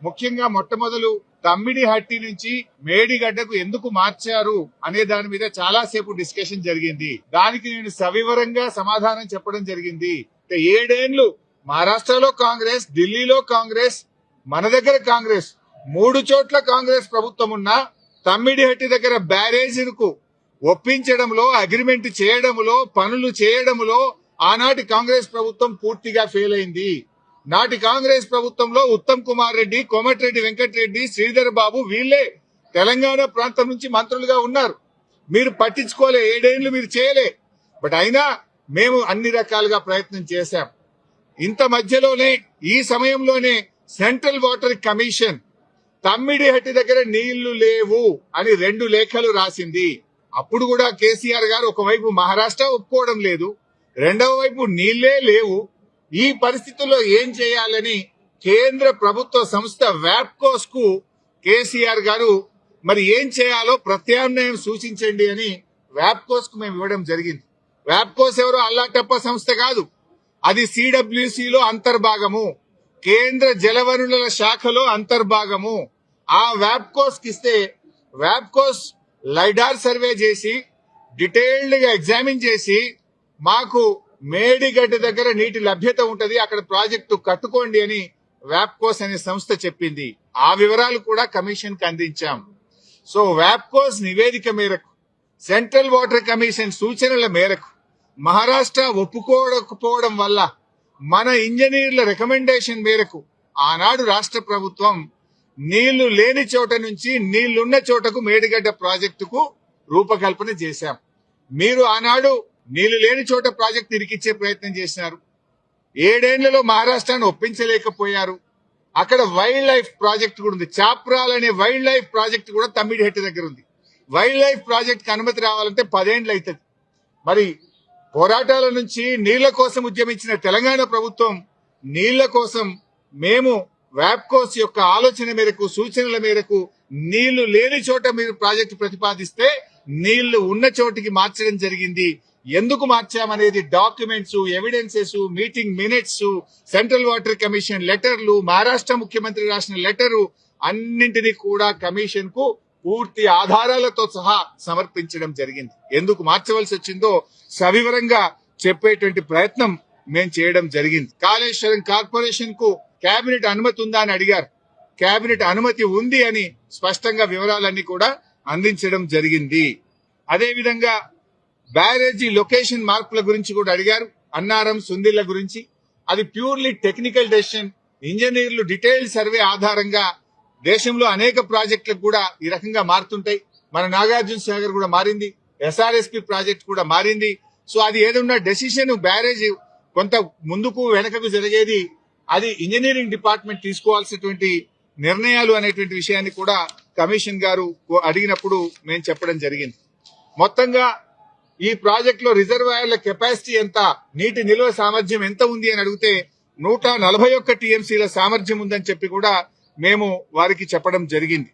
ముఖ్యంగా మొట్టమొదలు తమ్మిడిహట్టి నుంచి మేడిగడ్డకు ఎందుకు మార్చారు అనే దాని మీద చాలా సేపు డిస్కషన్ జరిగింది. దానికి నేను సవివరంగా సమాధానం చెప్పడం జరిగింది. 7 ఏళ్లు మహారాష్ట్రలో కాంగ్రెస్, ఢిల్లీలో కాంగ్రెస్, మన దగ్గర కాంగ్రెస్, 3 చోట్ల కాంగ్రెస్ ప్రభుత్వం ఉన్నా తమ్మిడిహట్టి దగ్గర బ్యారేజీలకు ఒప్పించడంలో, అగ్రిమెంట్ చేయడంలో, పనులు చేయడంలో ఆనాటి కాంగ్రెస్ ప్రభుత్వం పూర్తిగా ఫెయిల్ అయింది. నాటి కాంగ్రెస్ ప్రభుత్వంలో ఉత్తమ్ కుమార్ రెడ్డి, కోమటిరెడ్డి వెంకటరెడ్డి, శ్రీధర్ బాబు వీళ్లే తెలంగాణ ప్రాంతం నుంచి మంత్రులుగా ఉన్నారు. మీరు పట్టించుకోలే, 7 ఏళ్లు మీరు చేయలే. బట్ అయినా మేము అన్ని రకాలుగా ప్రయత్నం చేశాం. ఇంత మధ్యలోనే ఈ సమయంలోనే సెంట్రల్ వాటర్ కమిషన్ తమ్మిడిహట్టి దగ్గర నీళ్లు లేవు అని 2 లేఖలు రాసింది. అప్పుడు కూడా కేసీఆర్ గారు ఒకవైపు మహారాష్ట్ర ఒప్పుకోవడం లేదు, రెండవ వైపు నీళ్లే లేవు. ఈ పరిస్థితుల్లో ఏం చేయాలని కేంద్ర ప్రభుత్వ సంస్థ వ్యాప్కోస్ కు కేసీఆర్ గారు మరి ఏం చేయాలో ప్రత్యామ్నాయం సూచించండి అని వ్యాప్కోస్ కు మేము ఇవ్వడం జరిగింది. వ్యాప్కోస్ ఎవరో అల్లాటప్ప సంస్థ కాదు, అది సిడబ్ల్యూసిలో అంతర్భాగము, కేంద్ర జలవనరుల శాఖలో అంతర్భాగము. ఆ వ్యాప్కోస్ కి ఇస్తే వ్యాప్కోస్ లైడార్ సర్వే చేసి డీటెయిల్డ్ గా ఎగ్జామిన్ చేసి మాకు మేడిగడ్డ దగ్గర నీటి లభ్యత ఉంటది, అక్కడ ప్రాజెక్టు కట్టుకోండి అని వ్యాప్కోస్ అనే సంస్థ చెప్పింది. ఆ వివరాలు కూడా కమిషన్ కి అందించాం. సో వ్యాప్కోస్ నివేదిక మేరకు, సెంట్రల్ వాటర్ కమిషన్ సూచనల మేరకు మహారాష్ట్ర ఒప్పుకోకపోవడం వల్ల మన ఇంజనీర్ల రికమెండేషన్ మేరకు ఆనాడు రాష్ట్ర ప్రభుత్వం నీళ్లు లేని చోట నుంచి నీళ్లున్న చోటకు మేడిగడ్డ ప్రాజెక్టుకు రూపకల్పన చేశాం. మీరు ఆనాడు నీళ్లు లేని చోట ప్రాజెక్టు ఇరికిచ్చే ప్రయత్నం చేసినారు. 7 ఏళ్లలో మహారాష్ట్రాన్ని ఒప్పించలేకపోయారు. అక్కడ వైల్డ్ లైఫ్ ప్రాజెక్ట్ కూడా ఉంది. చాప్రాల్ అనే వైల్డ్ లైఫ్ ప్రాజెక్ట్ కూడా తమ్మిడిహట్టి దగ్గర ఉంది. వైల్డ్ లైఫ్ ప్రాజెక్ట్ కి అనుమతి రావాలంటే 10 ఏళ్లు అవుతుంది. మరి పోరాటాల నుంచి నీళ్ల కోసం ఉద్యమించిన తెలంగాణ ప్రభుత్వం నీళ్ల కోసం మేము వ్యాప్కోస్ యొక్క ఆలోచన మేరకు, సూచనల మేరకు నీళ్లు లేని చోట మీరు ప్రాజెక్టు ప్రతిపాదిస్తే నీళ్లు ఉన్న చోటికి మార్చడం జరిగింది. ఎందుకు మార్చామనేది documents, evidences, meeting minutes, central water commission లెటర్లు, మహారాష్ట్ర ముఖ్యమంత్రి రాసిన లెటరు అన్నింటినీ కూడా కమిషన్ కు పూర్తి ఆధారాలతో సహా సమర్పించడం జరిగింది. ఎందుకు మార్చవలసి వచ్చిందో సవివరంగా చెప్పేటువంటి ప్రయత్నం మేము చేయడం జరిగింది. కాళేశ్వరం కార్పొరేషన్ కు కేబినెట్ అనుమతి ఉందా అని అడిగారు. కేబినెట్ అనుమతి ఉంది అని స్పష్టంగా వివరాలన్నీ కూడా అందించడం జరిగింది. అదేవిధంగా బ్యారేజీ లొకేషన్ మార్పుల గురించి కూడా అడిగారు. అన్నారం, సుందిళ్ల గురించి అది ప్యూర్లీ టెక్నికల్ డెసిషన్. ఇంజనీర్లు డీటెయిల్డ్ సర్వే ఆధారంగా దేశంలో అనేక ప్రాజెక్టులకు కూడా ఈ రకంగా మారుతుంటాయి. మన నాగార్జున సాగర్ కూడా మారింది, ఎస్ఆర్ఎస్పి ప్రాజెక్ట్ కూడా మారింది. సో అది ఏదన్నా డెసిషన్ బ్యారేజ్ కొంత ముందుకు వెనకకు జరిగేది అది ఇంజనీరింగ్ డిపార్ట్మెంట్ తీసుకోవాల్సినటువంటి నిర్ణయాలు అనేటువంటి విషయాన్ని కూడా కమిషన్ గారు అడిగినప్పుడు మేము చెప్పడం జరిగింది. మొత్తంగా ఈ ప్రాజెక్ట్ లో రిజర్వాయర్ల కెపాసిటీ ఎంత, నీటి నిల్వ సామర్థ్యం ఎంత ఉంది అని అడిగితే 141 టీఎంసీల సామర్థ్యం ఉందని చెప్పి కూడా మేము వారికి చెప్పడం జరిగింది.